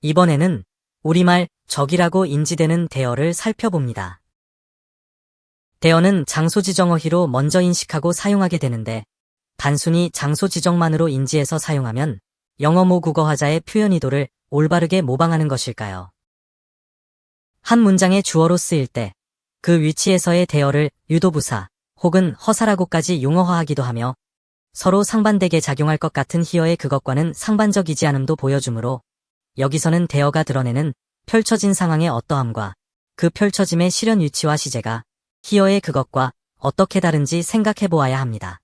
이번에는 우리말 적이라고 인지되는 대어를 살펴봅니다. 대어는 장소 지정 어휘로 먼저 인식하고 사용하게 되는데 단순히 장소 지정만으로 인지해서 사용하면 영어 모국어 화자의 표현 의도를 올바르게 모방하는 것일까요? 한 문장의 주어로 쓰일 때 그 위치에서의 대어를 유도부사 혹은 허사라고까지 용어화하기도 하며 서로 상반되게 작용할 것 같은 히어의 그것과는 상반적이지 않음도 보여주므로 여기서는 대어가 드러내는 펼쳐진 상황의 어떠함과 그 펼쳐짐의 실현 위치와 시제가 히어의 그것과 어떻게 다른지 생각해 보아야 합니다.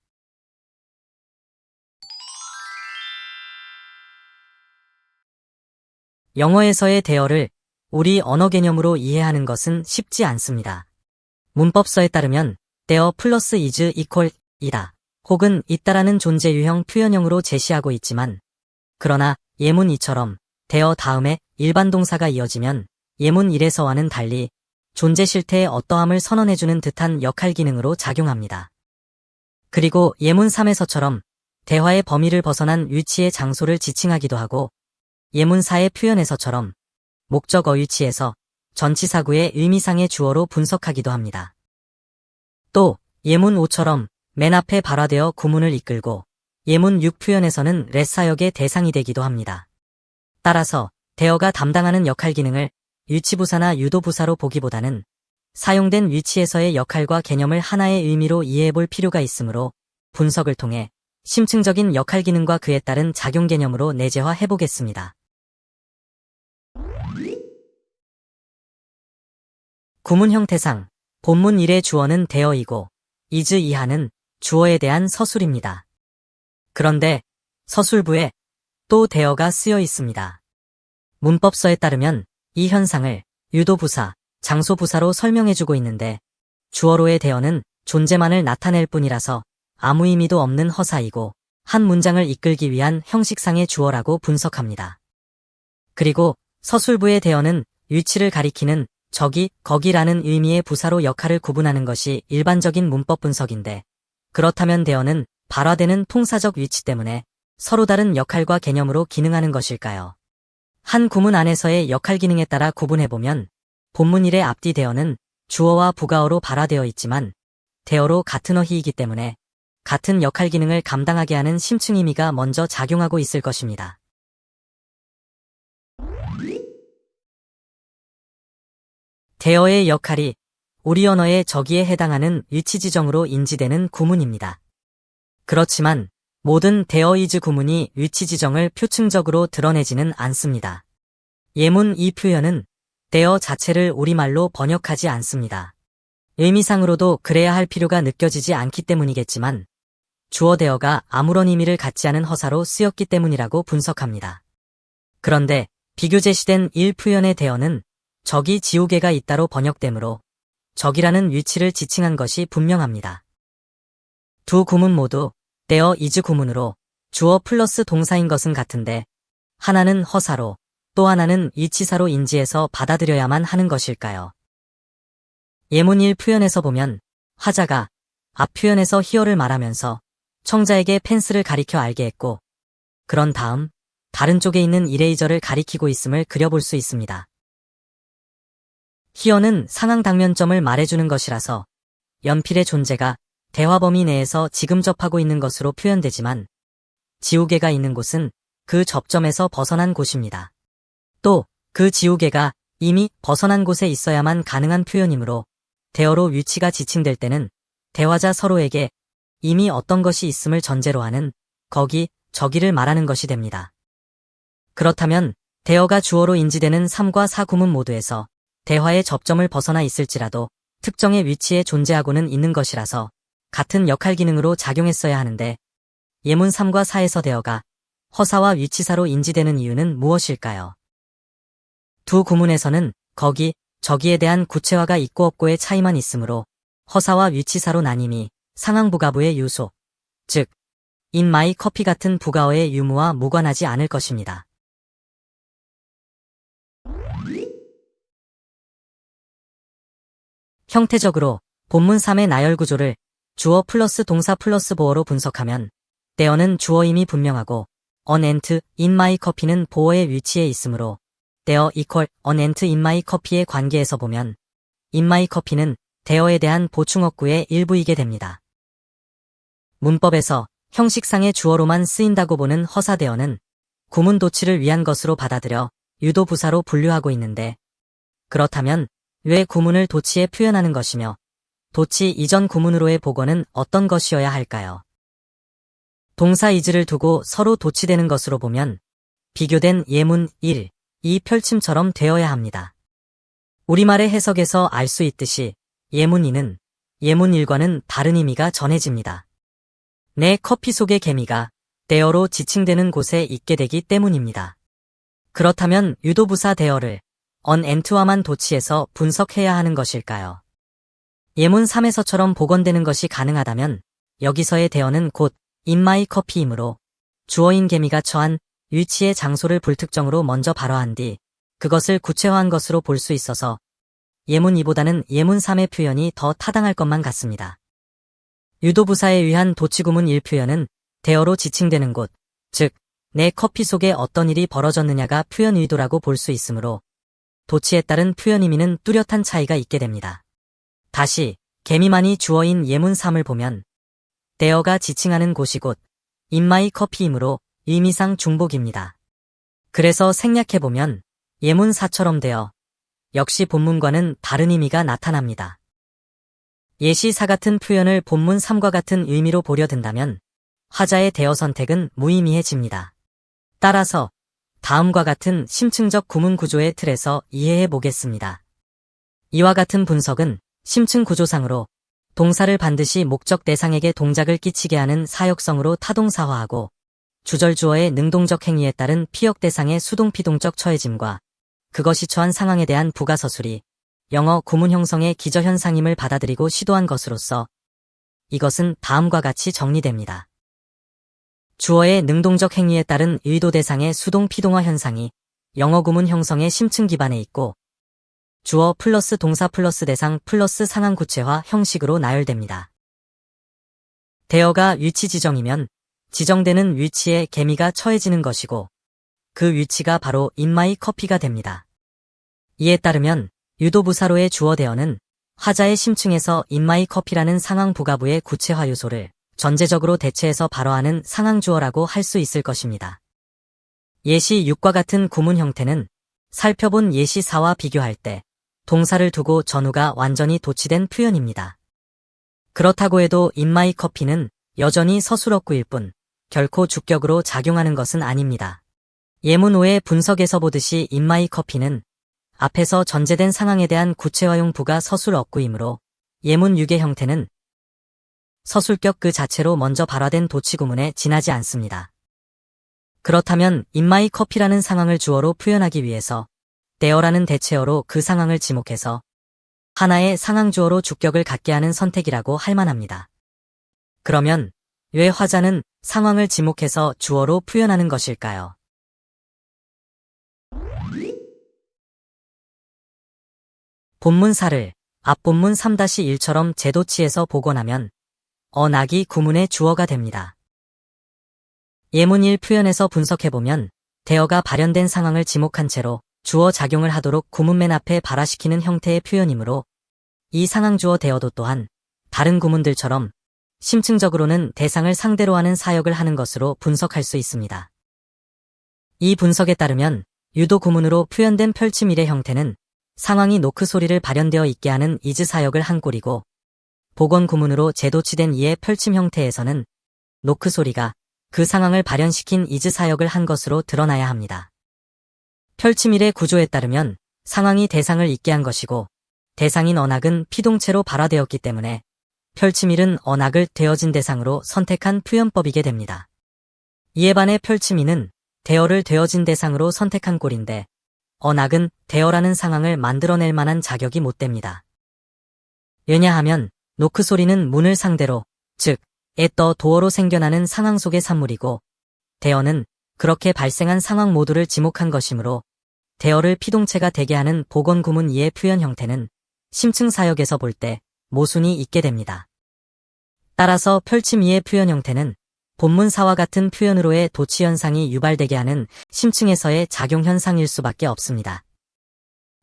영어에서의 대어를 우리 언어 개념으로 이해하는 것은 쉽지 않습니다. 문법서에 따르면 대어 플러스 is equal 이다 혹은 있다라는 존재 유형 표현형으로 제시하고 있지만 그러나 예문 2처럼 대어 다음에 일반 동사가 이어지면 예문 1에서와는 달리 존재 실태의 어떠함을 선언해주는 듯한 역할 기능으로 작용합니다. 그리고 예문 3에서처럼 대화의 범위를 벗어난 위치의 장소를 지칭하기도 하고 예문 4의 표현에서처럼 목적 어휘치에서 전치사구의 의미상의 주어로 분석하기도 합니다. 또 예문 5처럼 맨 앞에 발화되어 구문을 이끌고 예문 6 표현에서는 레사역의 대상이 되기도 합니다. 따라서 대어가 담당하는 역할 기능을 위치부사나 유도부사로 보기보다는 사용된 위치에서의 역할과 개념을 하나의 의미로 이해해볼 필요가 있으므로 분석을 통해 심층적인 역할 기능과 그에 따른 작용 개념으로 내재화해보겠습니다. 구문 형태상 본문 1의 주어는 대어이고 is 이하는 주어에 대한 서술입니다. 그런데 서술부에 또 대어가 쓰여 있습니다. 문법서에 따르면 이 현상을 유도부사, 장소부사로 설명해주고 있는데 주어로의 대어는 존재만을 나타낼 뿐이라서 아무 의미도 없는 허사이고 한 문장을 이끌기 위한 형식상의 주어라고 분석합니다. 그리고 서술부의 대어는 위치를 가리키는 저기, 거기라는 의미의 부사로 역할을 구분하는 것이 일반적인 문법 분석인데 그렇다면 대어는 발화되는 통사적 위치 때문에 서로 다른 역할과 개념으로 기능하는 것일까요? 한 구문 안에서의 역할 기능에 따라 구분해보면 본문 1의 앞뒤 대어는 주어와 부가어로 발화되어 있지만 대어로 같은 어휘이기 때문에 같은 역할 기능을 감당하게 하는 심층 의미가 먼저 작용하고 있을 것입니다. 대어의 역할이 우리 언어의 저기에 해당하는 위치 지정으로 인지되는 구문입니다. 그렇지만 모든 대어 is 구문이 위치 지정을 표층적으로 드러내지는 않습니다. 예문 이 표현은 대어 자체를 우리말로 번역하지 않습니다. 의미상으로도 그래야 할 필요가 느껴지지 않기 때문이겠지만 주어 대어가 아무런 의미를 갖지 않은 허사로 쓰였기 때문이라고 분석합니다. 그런데 비교 제시된 1 표현의 대어는 적이 지우개가 있다로 번역되므로 적이라는 위치를 지칭한 것이 분명합니다. 두 구문 모두 대어 is 구문으로 주어 플러스 동사인 것은 같은데 하나는 허사로 또 하나는 위치사로 인지해서 받아들여야만 하는 것일까요? 예문 1 표현에서 보면 화자가 앞 표현에서 히어를 말하면서 청자에게 펜스를 가리켜 알게 했고 그런 다음 다른 쪽에 있는 이레이저를 가리키고 있음을 그려볼 수 있습니다. 히어는 상황 당면점을 말해주는 것이라서 연필의 존재가 대화 범위 내에서 지금 접하고 있는 것으로 표현되지만 지우개가 있는 곳은 그 접점에서 벗어난 곳입니다. 또 그 지우개가 이미 벗어난 곳에 있어야만 가능한 표현이므로 대어로 위치가 지칭될 때는 대화자 서로에게 이미 어떤 것이 있음을 전제로 하는 거기, 저기를 말하는 것이 됩니다. 그렇다면 대어가 주어로 인지되는 3과 4 구문 모두에서 대화의 접점을 벗어나 있을지라도 특정의 위치에 존재하고는 있는 것이라서 같은 역할 기능으로 작용했어야 하는데 예문 3과 4에서 대어가 허사와 위치사로 인지되는 이유는 무엇일까요? 두 구문에서는 거기, 저기에 대한 구체화가 있고 없고의 차이만 있으므로 허사와 위치사로 나님이 상황 부가부의 유소, 즉 in my coffee 같은 부가어의 유무와 무관하지 않을 것입니다. 형태적으로 본문 3의 나열 구조를 주어 플러스 동사 플러스 보어로 분석하면 대어는 주어임이 분명하고 on and in my coffee는 보어의 위치에 있으므로 there equal on and in my coffee의 관계에서 보면 in my coffee는 there에 대한 보충어구의 일부이게 됩니다. 문법에서 형식상의 주어로만 쓰인다고 보는 허사 there는 구문 도치를 위한 것으로 받아들여 유도 부사로 분류하고 있는데, 그렇다면 왜 구문을 도치에 표현하는 것이며 도치 이전 구문으로의 복어는 어떤 것이어야 할까요? 동사 is를 두고 서로 도치되는 것으로 보면 비교된 예문 1, 이 펼침처럼 되어야 합니다. 우리말의 해석에서 알 수 있듯이 예문 2는 예문 1과는 다른 의미가 전해집니다. 내 커피 속의 개미가 there로 지칭되는 곳에 있게 되기 때문입니다. 그렇다면 유도부사 there를 on and와만 도치해서 분석해야 하는 것일까요? 예문 3에서처럼 복원되는 것이 가능하다면 여기서의 there는 곧 in my coffee이므로 주어인 개미가 처한 위치의 장소를 불특정으로 먼저 발화한 뒤 그것을 구체화한 것으로 볼 수 있어서 예문 2보다는 예문 3의 표현이 더 타당할 것만 같습니다. 유도부사에 의한 도치구문 1 표현은 there로 지칭되는 곳, 즉 내 커피 속에 어떤 일이 벌어졌느냐가 표현 의도라고 볼 수 있으므로 도치에 따른 표현 의미는 뚜렷한 차이가 있게 됩니다. 다시 개미만이 주어인 예문 3을 보면 there가 지칭하는 곳이 곧 in my coffee이므로 의미상 중복입니다. 그래서 생략해보면 예문 4처럼 되어 역시 본문과는 다른 의미가 나타납니다. 예시4 같은 표현을 본문 3과 같은 의미로 보려 든다면 화자의 대어 선택은 무의미해집니다. 따라서 다음과 같은 심층적 구문 구조의 틀에서 이해해 보겠습니다. 이와 같은 분석은 심층 구조상으로 동사를 반드시 목적 대상에게 동작을 끼치게 하는 사역성으로 타동사화하고 주절주어의 능동적 행위에 따른 피역 대상의 수동피동적 처해짐과 그것이 처한 상황에 대한 부가서술이 영어 구문 형성의 기저현상임을 받아들이고 시도한 것으로서 이것은 다음과 같이 정리됩니다. 주어의 능동적 행위에 따른 의도 대상의 수동-피동화 현상이 영어 구문 형성의 심층 기반에 있고 주어 플러스 동사 플러스 대상 플러스 상황 구체화 형식으로 나열됩니다. there가 위치 지정이면 지정되는 위치에 개미가 처해지는 것이고 그 위치가 바로 in my coffee가 됩니다. 이에 따르면 유도부사로의 주어 there는 화자의 심층에서 in my coffee라는 상황 부가부의 구체화 요소를 전제적으로 대체해서 발어하는 상황주어라고 할 수 있을 것입니다. 예시 6과 같은 구문 형태는 살펴본 예시 4와 비교할 때 동사를 두고 전후가 완전히 도치된 표현입니다. 그렇다고 해도 in my coffee는 여전히 서술어구일 뿐 결코 주격으로 작용하는 것은 아닙니다. 예문 5의 분석에서 보듯이 in my coffee는 앞에서 전제된 상황에 대한 구체화용 부가 서술어구이므로 예문 6의 형태는 서술격 그 자체로 먼저 발화된 도치구문에 지나지 않습니다. 그렇다면 in my coffee라는 상황을 주어로 표현하기 위해서 there라는 대체어로 그 상황을 지목해서 하나의 상황주어로 주격을 갖게 하는 선택이라고 할 만합니다. 그러면 왜 화자는 상황을 지목해서 주어로 표현하는 것일까요? 본문사를 앞본문 3-1처럼 재도치해서 복원하면 어낙이 구문의 주어가 됩니다. 예문 1 표현에서 분석해보면 there가 발현된 상황을 지목한 채로 주어 작용을 하도록 구문 맨 앞에 발화시키는 형태의 표현이므로 이 상황주어 there도 또한 다른 구문들처럼 심층적으로는 대상을 상대로 하는 사역을 하는 것으로 분석할 수 있습니다. 이 분석에 따르면 유도 구문으로 표현된 펼침 1의 형태는 상황이 노크 소리를 발현되어 있게 하는 is 사역을 한 꼴이고 복원 구문으로 재도치된 이의 펼침 형태에서는 노크 소리가 그 상황을 발현시킨 is 사역을 한 것으로 드러나야 합니다. 펼침 1의 구조에 따르면 상황이 대상을 있게 한 것이고 대상인 어낙은 피동체로 발화되었기 때문에 펼침 1은 어낙을 되어진 대상으로 선택한 표현법이게 됩니다. 이에 반해 펼침 2는 there를 되어진 대상으로 선택한 꼴인데 어낙은 there라는 상황을 만들어낼 만한 자격이 못 됩니다. 왜냐하면 노크 소리는 문을 상대로, 즉 at the door로 생겨나는 상황 속의 산물이고 there는 그렇게 발생한 상황 모두를 지목한 것이므로 there를 피동체가 되게 하는 복원 구문 2의 표현 형태는 심층 사역에서 볼 때 모순이 있게 됩니다. 따라서 펼침 2의 표현 형태는 본문사와 같은 표현으로의 도치현상이 유발되게 하는 심층에서의 작용현상일 수밖에 없습니다.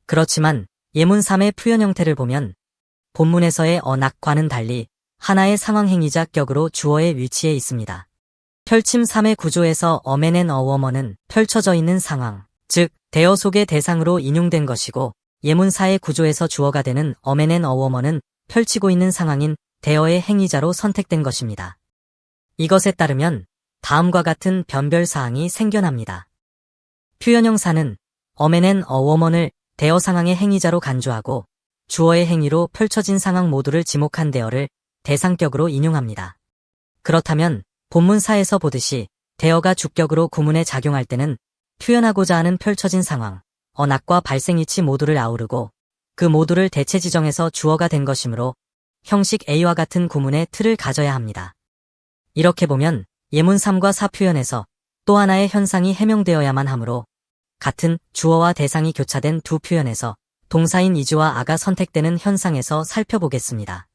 그렇지만 예문 3의 표현 형태를 보면 본문에서의 언악과는 달리 하나의 상황행위자 격으로 주어의 위치에 있습니다. 펼침 3의 구조에서 어맨 앤 어워먼은 펼쳐져 있는 상황, 즉 대어 속의 대상으로 인용된 것이고 예문 4의 구조에서 주어가 되는 어맨 앤 어워먼은 펼치고 있는 상황인 대어의 행위자로 선택된 것입니다. 이것에 따르면 다음과 같은 변별사항이 생겨납니다. 표현형사는 어맨 앤 어워먼을 대어 상황의 행위자로 간주하고 주어의 행위로 펼쳐진 상황 모두를 지목한 대어를 대상격으로 인용합니다. 그렇다면 본문사에서 보듯이 대어가 주격으로 구문에 작용할 때는 표현하고자 하는 펼쳐진 상황, 언악과 발생위치 모두를 아우르고 그 모두를 대체 지정해서 주어가 된 것이므로 형식 A와 같은 구문의 틀을 가져야 합니다. 이렇게 보면 예문 3과 4 표현에서 또 하나의 현상이 해명되어야만 하므로 같은 주어와 대상이 교차된 두 표현에서 동사인 is와 are가 선택되는 현상에서 살펴보겠습니다.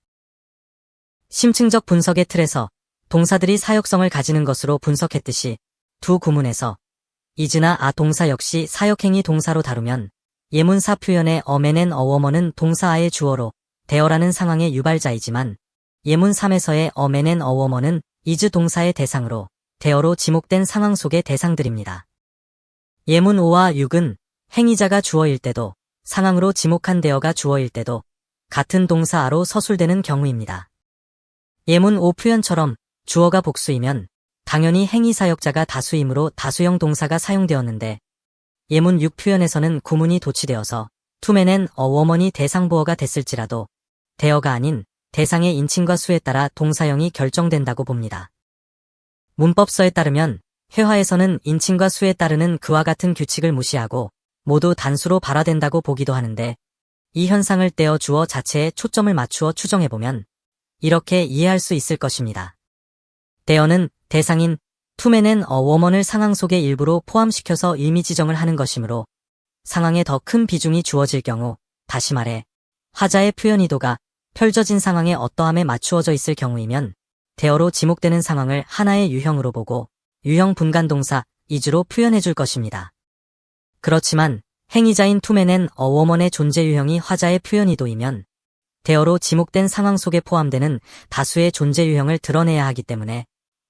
심층적 분석의 틀에서 동사들이 사역성을 가지는 것으로 분석했듯이 두 구문에서 is나 a 동사 역시 사역행위 동사로 다루면 예문 4 표현의 어맨 앤 어워먼은 동사 a의 주어로 대어라는 상황의 유발자이지만 예문 3에서의 어맨 앤 어워먼은 is 동사의 대상으로 대어로 지목된 상황 속의 대상들입니다. 예문 5와 6은 행위자가 주어일 때도 상황으로 지목한 대어가 주어일 때도 같은 동사 a로 서술되는 경우입니다. 예문 5 표현처럼 주어가 복수이면 당연히 행위사역자가 다수이므로 다수형 동사가 사용되었는데 예문 6 표현에서는 구문이 도치되어서 투맨 앤 어워먼이 대상보어가 됐을지라도 대어가 아닌 대상의 인칭과 수에 따라 동사형이 결정된다고 봅니다. 문법서에 따르면 회화에서는 인칭과 수에 따르는 그와 같은 규칙을 무시하고 모두 단수로 발화된다고 보기도 하는데 이 현상을 떼어 주어 자체에 초점을 맞추어 추정해보면 이렇게 이해할 수 있을 것입니다. 대어는 대상인 투맨 앤 어워먼을 상황 속의 일부로 포함시켜서 의미 지정을 하는 것이므로 상황에 더 큰 비중이 주어질 경우, 다시 말해 화자의 표현 의도가 펼쳐진 상황에 어떠함에 맞추어져 있을 경우이면 대어로 지목되는 상황을 하나의 유형으로 보고 유형 분간동사 is로 표현해 줄 것입니다. 그렇지만 행위자인 투맨 앤 어워먼의 존재 유형이 화자의 표현 의도이면 대어로 지목된 상황 속에 포함되는 다수의 존재 유형을 드러내야 하기 때문에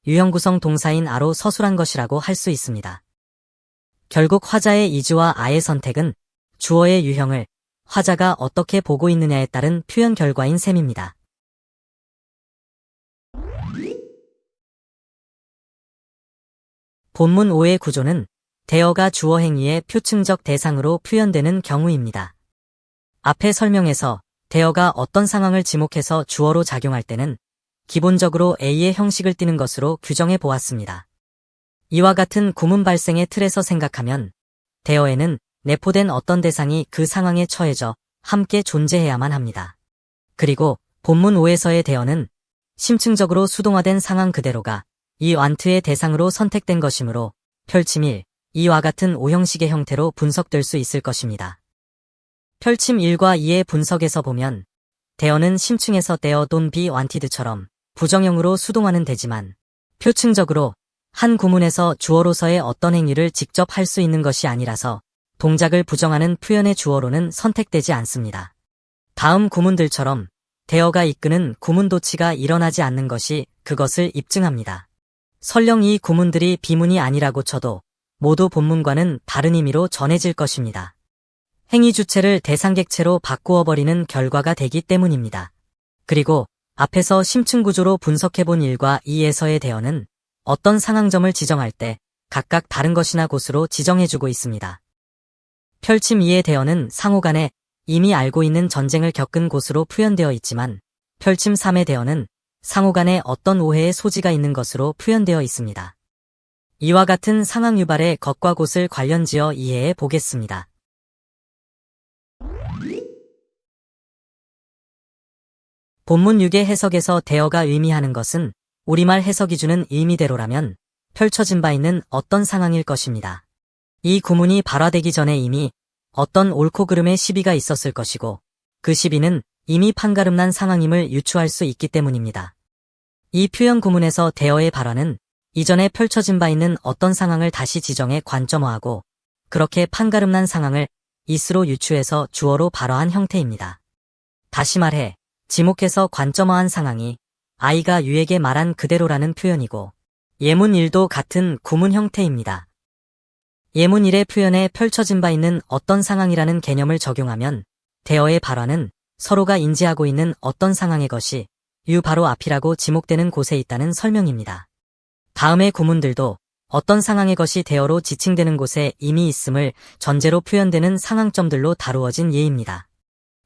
유형 구성 동사인 a로 서술한 것이라고 할 수 있습니다. 결국 화자의 is와 a의 선택은 주어의 유형을 화자가 어떻게 보고 있느냐에 따른 표현 결과인 셈입니다. 본문 5의 구조는 대어가 주어 행위의 표층적 대상으로 표현되는 경우입니다. 앞의 설명에서 대어가 어떤 상황을 지목해서 주어로 작용할 때는 기본적으로 A의 형식을 띠는 것으로 규정해 보았습니다. 이와 같은 구문 발생의 틀에서 생각하면 대어에는 내포된 어떤 대상이 그 상황에 처해져 함께 존재해야만 합니다. 그리고 본문 5에서의 대어는 심층적으로 수동화된 상황 그대로가 이 완트의 대상으로 선택된 것이므로 펼침 1, 이와 같은 오형식의 형태로 분석될 수 있을 것입니다. 펼침 1과 2의 분석에서 보면 대어는 심층에서 대어 돈 be wanted처럼 부정형으로 수동화는 되지만 표층적으로 한 구문에서 주어로서의 어떤 행위를 직접 할 수 있는 것이 아니라서 동작을 부정하는 표현의 주어로는 선택되지 않습니다. 다음 구문들처럼 대어가 이끄는 구문 도치가 일어나지 않는 것이 그것을 입증합니다. 설령 이 구문들이 비문이 아니라고 쳐도 모두 본문과는 다른 의미로 전해질 것입니다. 행위 주체를 대상객체로 바꾸어버리는 결과가 되기 때문입니다. 그리고 앞에서 심층 구조로 분석해본 1과 2에서의 대어는 어떤 상황점을 지정할 때 각각 다른 것이나 곳으로 지정해주고 있습니다. 펼침 2의 대어는 상호간에 이미 알고 있는 전쟁을 겪은 곳으로 표현되어 있지만 펼침 3의 대어는 상호간에 어떤 오해의 소지가 있는 것으로 표현되어 있습니다. 이와 같은 상황 유발의 것과 곳을 관련지어 이해해 보겠습니다. 본문 6의 해석에서 대어가 의미하는 것은 우리말 해석이 주는 의미대로라면 펼쳐진 바 있는 어떤 상황일 것입니다. 이 구문이 발화되기 전에 이미 어떤 옳고 그름의 시비가 있었을 것이고 그 시비는 이미 판가름난 상황임을 유추할 수 있기 때문입니다. 이 표현 구문에서 대어의 발화는 이전에 펼쳐진 바 있는 어떤 상황을 다시 지정해 관점화하고 그렇게 판가름난 상황을 is로 유추해서 주어로 발화한 형태입니다. 다시 말해 지목해서 관점화한 상황이 I가 U에게 말한 그대로라는 표현이고 예문 1도 같은 구문 형태입니다. 예문 1의 표현에 펼쳐진 바 있는 어떤 상황이라는 개념을 적용하면 대어의 발화는 서로가 인지하고 있는 어떤 상황의 것이 U 바로 앞이라고 지목되는 곳에 있다는 설명입니다. 다음의 구문들도 어떤 상황의 것이 대어로 지칭되는 곳에 이미 있음을 전제로 표현되는 상황점들로 다루어진 예입니다.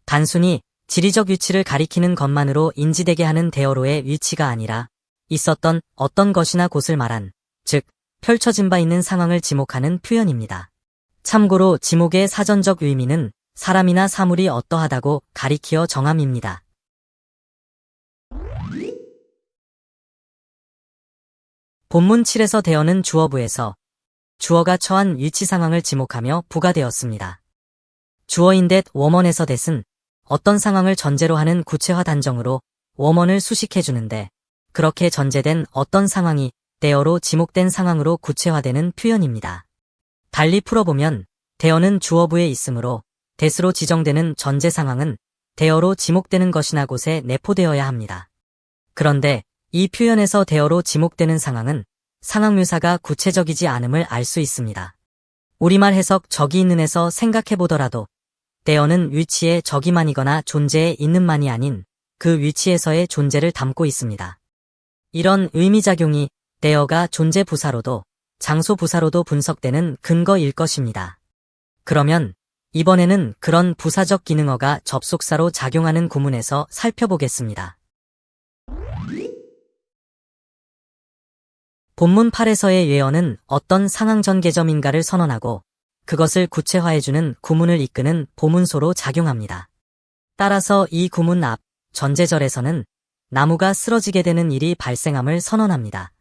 단순히 지리적 위치를 가리키는 것만으로 인지되게 하는 대어로의 위치가 아니라 있었던 어떤 것이나 곳을 말한, 즉 펼쳐진 바 있는 상황을 지목하는 표현입니다. 참고로 지목의 사전적 의미는 사람이나 사물이 어떠하다고 가리키어 정함입니다. 본문 7에서 대어는 주어부에서 주어가 처한 위치 상황을 지목하며 부가되었습니다. 주어인 that woman에서 that은 어떤 상황을 전제로 하는 구체화 단정으로 woman을 수식해주는데 그렇게 전제된 어떤 상황이 대어로 지목된 상황으로 구체화되는 표현입니다. 달리 풀어보면 대어는 주어부에 있으므로 that으로 지정되는 전제 상황은 대어로 지목되는 것이나 곳에 내포되어야 합니다. 그런데 이 표현에서 대어로 지목되는 상황은 상황 묘사가 구체적이지 않음을 알 수 있습니다. 우리말 해석 적이 있는에서 생각해보더라도 대어는 위치에 적이만이거나 존재에 있는만이 아닌 그 위치에서의 존재를 담고 있습니다. 이런 의미작용이 대어가 존재 부사로도 장소 부사로도 분석되는 근거일 것입니다. 그러면 이번에는 그런 부사적 기능어가 접속사로 작용하는 구문에서 살펴보겠습니다. 본문 8에서의 예어는 어떤 상황 전개점인가를 선언하고 그것을 구체화해주는 구문을 이끄는 보문소로 작용합니다. 따라서 이 구문 앞 전제절에서는 나무가 쓰러지게 되는 일이 발생함을 선언합니다.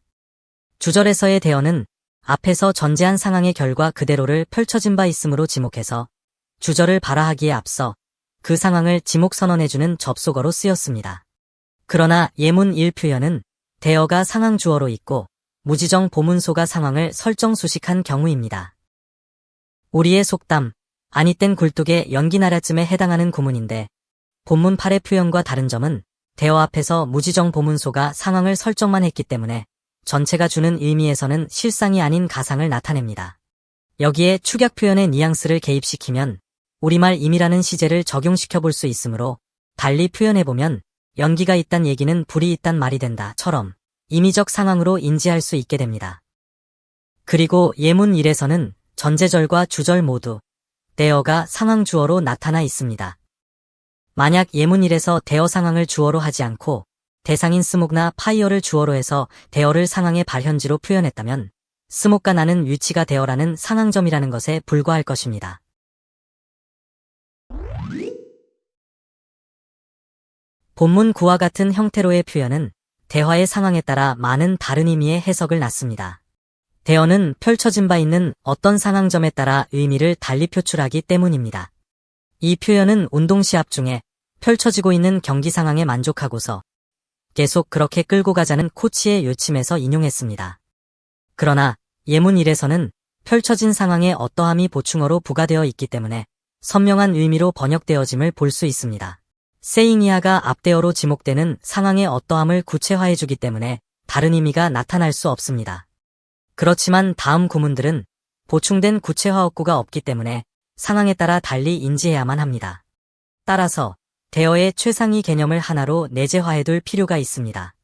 주절에서의 대어는 앞에서 전제한 상황의 결과 그대로를 펼쳐진 바 있으므로 지목해서 주절을 발화하기에 앞서 그 상황을 지목 선언해주는 접속어로 쓰였습니다. 그러나 예문 1 표현은 대어가 상황 주어로 있고 무지정 보문소가 상황을 설정 수식한 경우입니다. 우리의 속담, 아니 땐 굴뚝에 연기 나랴쯤에 해당하는 구문인데 본문 8의 표현과 다른 점은 대어 앞에서 무지정 보문소가 상황을 설정만 했기 때문에 전체가 주는 의미에서는 실상이 아닌 가상을 나타냅니다. 여기에 축약 표현의 뉘앙스를 개입시키면 우리말 임이라는 시제를 적용시켜 볼 수 있으므로 달리 표현해보면 연기가 있단 얘기는 불이 있단 말이 된다처럼 임의적 상황으로 인지할 수 있게 됩니다. 그리고 예문 1에서는 전제절과 주절 모두 대어가 상황 주어로 나타나 있습니다. 만약 예문 1에서 대어 상황을 주어로 하지 않고 대상인 스목나 파이어를 주어로 해서 대어를 상황의 발현지로 표현했다면 스목과 나는 위치가 대어라는 상황점이라는 것에 불과할 것입니다. 본문 9와 같은 형태로의 표현은 대화의 상황에 따라 많은 다른 의미의 해석을 낳습니다. 대어는 펼쳐진 바 있는 어떤 상황점에 따라 의미를 달리 표출하기 때문입니다. 이 표현은 운동시합 중에 펼쳐지고 있는 경기 상황에 만족하고서 계속 그렇게 끌고 가자는 코치의 요침에서 인용했습니다. 그러나 예문 1에서는 펼쳐진 상황에 어떠함이 보충어로 부가되어 있기 때문에 선명한 의미로 번역되어짐을 볼 수 있습니다. 세잉이하가 앞대어로 지목되는 상황의 어떠함을 구체화해주기 때문에 다른 의미가 나타날 수 없습니다. 그렇지만 다음 구문들은 보충된 구체화어구가 없기 때문에 상황에 따라 달리 인지해야만 합니다. 따라서 대어의 최상위 개념을 하나로 내재화해둘 필요가 있습니다.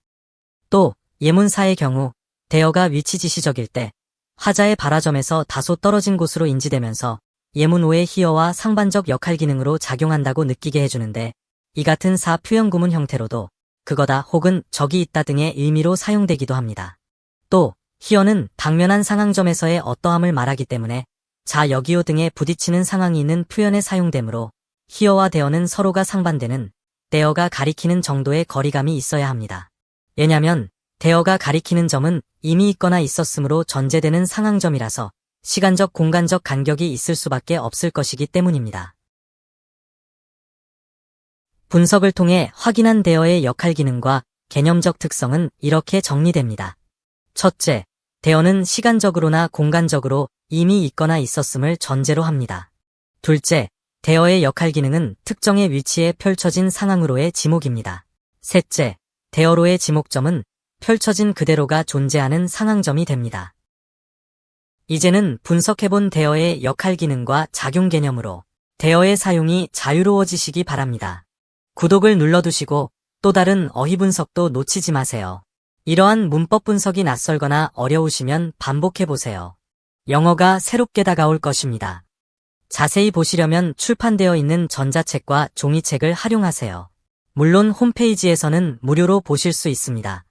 또 예문사의 경우 대어가 위치지시적일 때 화자의 발화점에서 다소 떨어진 곳으로 인지되면서 예문 5의 히어와 상반적 역할 기능으로 작용한다고 느끼게 해주는데 이 같은 사 표현 구문 형태로도 그거다 혹은 적이 있다 등의 의미로 사용되기도 합니다. 또 히어는 당면한 상황점에서의 어떠함을 말하기 때문에 자 여기요 등에 부딪히는 상황이 있는 표현에 사용되므로 히어와 대어는 서로가 상반되는 대어가 가리키는 정도의 거리감이 있어야 합니다. 왜냐면 대어가 가리키는 점은 이미 있거나 있었으므로 전제되는 상황점이라서 시간적 공간적 간격이 있을 수밖에 없을 것이기 때문입니다. 분석을 통해 확인한 대어의 역할 기능과 개념적 특성은 이렇게 정리됩니다. 첫째, 대어는 시간적으로나 공간적으로 이미 있거나 있었음을 전제로 합니다. 둘째, 대어의 역할 기능은 특정의 위치에 펼쳐진 상황으로의 지목입니다. 셋째, 대어로의 지목점은 펼쳐진 그대로가 존재하는 상황점이 됩니다. 이제는 분석해본 대어의 역할 기능과 작용 개념으로 대어의 사용이 자유로워지시기 바랍니다. 구독을 눌러두시고 또 다른 어휘 분석도 놓치지 마세요. 이러한 문법 분석이 낯설거나 어려우시면 반복해보세요. 영어가 새롭게 다가올 것입니다. 자세히 보시려면 출판되어 있는 전자책과 종이책을 활용하세요. 물론 홈페이지에서는 무료로 보실 수 있습니다.